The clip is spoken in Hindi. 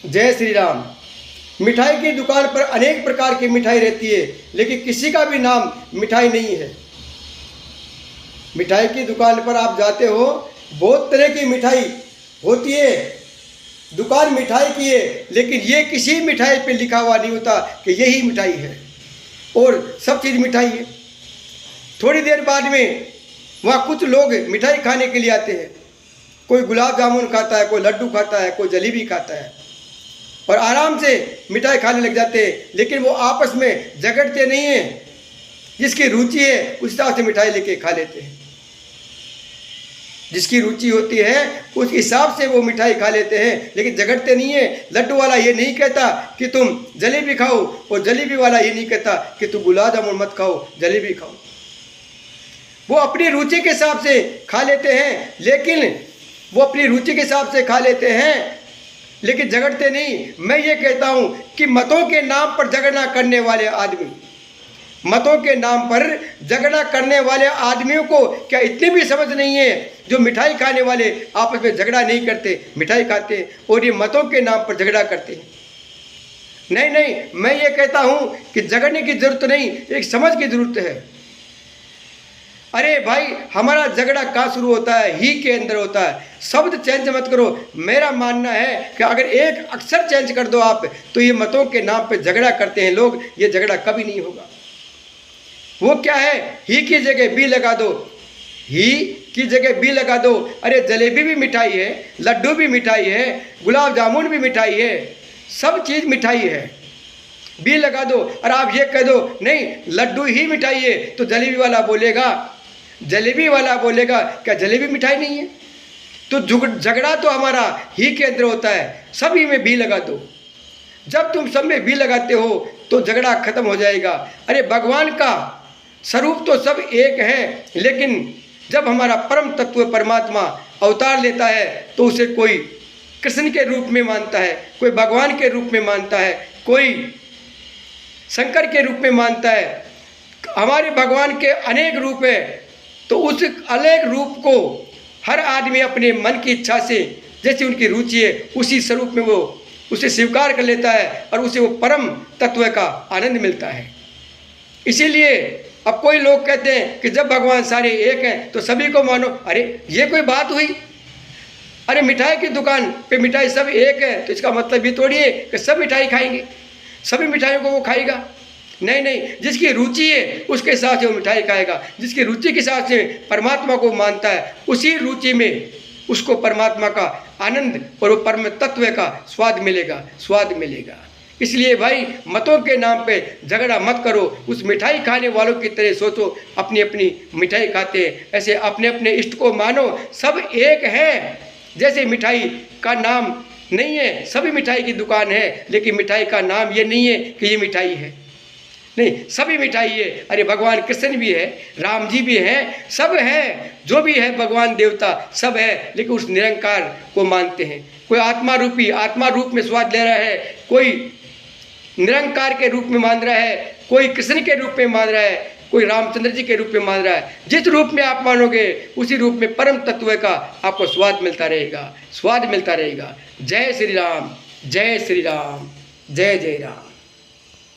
जय श्री राम। मिठाई की दुकान पर अनेक प्रकार की मिठाई रहती है, लेकिन किसी का भी नाम मिठाई नहीं है। मिठाई की दुकान पर आप जाते हो, बहुत तरह की मिठाई होती है, दुकान मिठाई की है, लेकिन ये किसी मिठाई पे लिखा हुआ नहीं होता कि यही मिठाई है और सब चीज़ मिठाई है। थोड़ी देर बाद में वहाँ कुछ लोग मिठाई खाने के लिए आते हैं। कोई गुलाब जामुन खाता है, कोई लड्डू खाता है, कोई जलेबी खाता है और आराम से मिठाई खाने लग जाते हैं, लेकिन वो आपस में झगड़ते नहीं हैं। जिसकी रुचि है उस हिसाब से मिठाई लेके खा लेते हैं। जिसकी रुचि होती है उस हिसाब से वो मिठाई खा लेते हैं, लेकिन झगड़ते नहीं है। लड्डू वाला ये नहीं कहता कि तुम जलेबी खाओ और जलेबी वाला ये नहीं कहता कि तुम गुलाब जामुन मत खाओ, जलेबी खाओ। वो अपनी रुचि के हिसाब से खा लेते हैं, लेकिन झगड़ते नहीं। मैं ये कहता हूँ कि मतों के नाम पर झगड़ा करने वाले आदमियों को क्या इतनी भी समझ नहीं है जो मिठाई खाने वाले आपस में झगड़ा नहीं करते, मिठाई खाते हैं और ये मतों के नाम पर झगड़ा करते हैं। नहीं, मैं ये कहता हूँ कि झगड़ने की जरूरत नहीं, एक समझ की जरूरत है। अरे भाई, हमारा झगड़ा कहाँ शुरू होता है? ही के अंदर होता है। शब्द चेंज मत करो। मेरा मानना है कि अगर एक अक्षर चेंज कर दो आप, तो ये मतों के नाम पे झगड़ा करते हैं लोग, ये झगड़ा कभी नहीं होगा। वो क्या है? ही की जगह बी लगा दो, ही की जगह बी लगा दो। अरे जलेबी भी मिठाई है, लड्डू भी मिठाई है, गुलाब जामुन भी मिठाई है, सब चीज़ मिठाई है। बी लगा दो। और आप ये कह दो नहीं लड्डू ही मिठाई है, तो जलेबी वाला बोलेगा क्या जलेबी मिठाई नहीं है? तो झगड़ा तो हमारा ही के अंदर होता है। सभी में भी लगा दो। जब तुम सब में भी लगाते हो तो झगड़ा खत्म हो जाएगा। अरे भगवान का स्वरूप तो सब एक है, लेकिन जब हमारा परम तत्व परमात्मा अवतार लेता है तो उसे कोई कृष्ण के रूप में मानता है, कोई भगवान के रूप में मानता है, कोई शंकर के रूप में मानता है। हमारे भगवान के अनेक रूप है, तो उस अनेक रूप को हर आदमी अपने मन की इच्छा से, जैसे उनकी रुचि है, उसी स्वरूप में वो उसे स्वीकार कर लेता है और उसे वो परम तत्व का आनंद मिलता है। इसीलिए अब कोई लोग कहते हैं कि जब भगवान सारे एक हैं तो सभी को मानो। अरे ये कोई बात हुई? अरे मिठाई की दुकान पे मिठाई सब एक है, तो इसका मतलब ये थोड़ी है कि सब मिठाई खाएंगे, सभी मिठाइयों को वो खाएगा। नहीं, जिसकी रुचि है उसके साथ वो मिठाई खाएगा। जिसकी रुचि के साथ से परमात्मा को मानता है, उसी रुचि में उसको परमात्मा का आनंद और वो परम तत्व का स्वाद मिलेगा। इसलिए भाई, मतों के नाम पे झगड़ा मत करो। उस मिठाई खाने वालों की तरह सोचो, अपनी अपनी मिठाई खाते हैं, ऐसे अपने अपने इष्ट को मानो। सब एक है। जैसे मिठाई का नाम नहीं है, सभी मिठाई की दुकान है, लेकिन मिठाई का नाम ये नहीं है कि ये मिठाई है। नहीं, सभी मिठाई है। अरे भगवान कृष्ण भी है, राम जी भी हैं, सब है, जो भी है भगवान देवता सब है, लेकिन उस निरंकार को मानते हैं। कोई आत्मा रूप में स्वाद ले रहा है, कोई निरंकार के रूप में मान रहा है, कोई कृष्ण के रूप में मान रहा है, कोई रामचंद्र जी के रूप में मान रहा है। जिस रूप में आप मानोगे उसी रूप में परम तत्व का आपको स्वाद मिलता रहेगा। जय श्री राम, जय श्री राम, जय जय राम।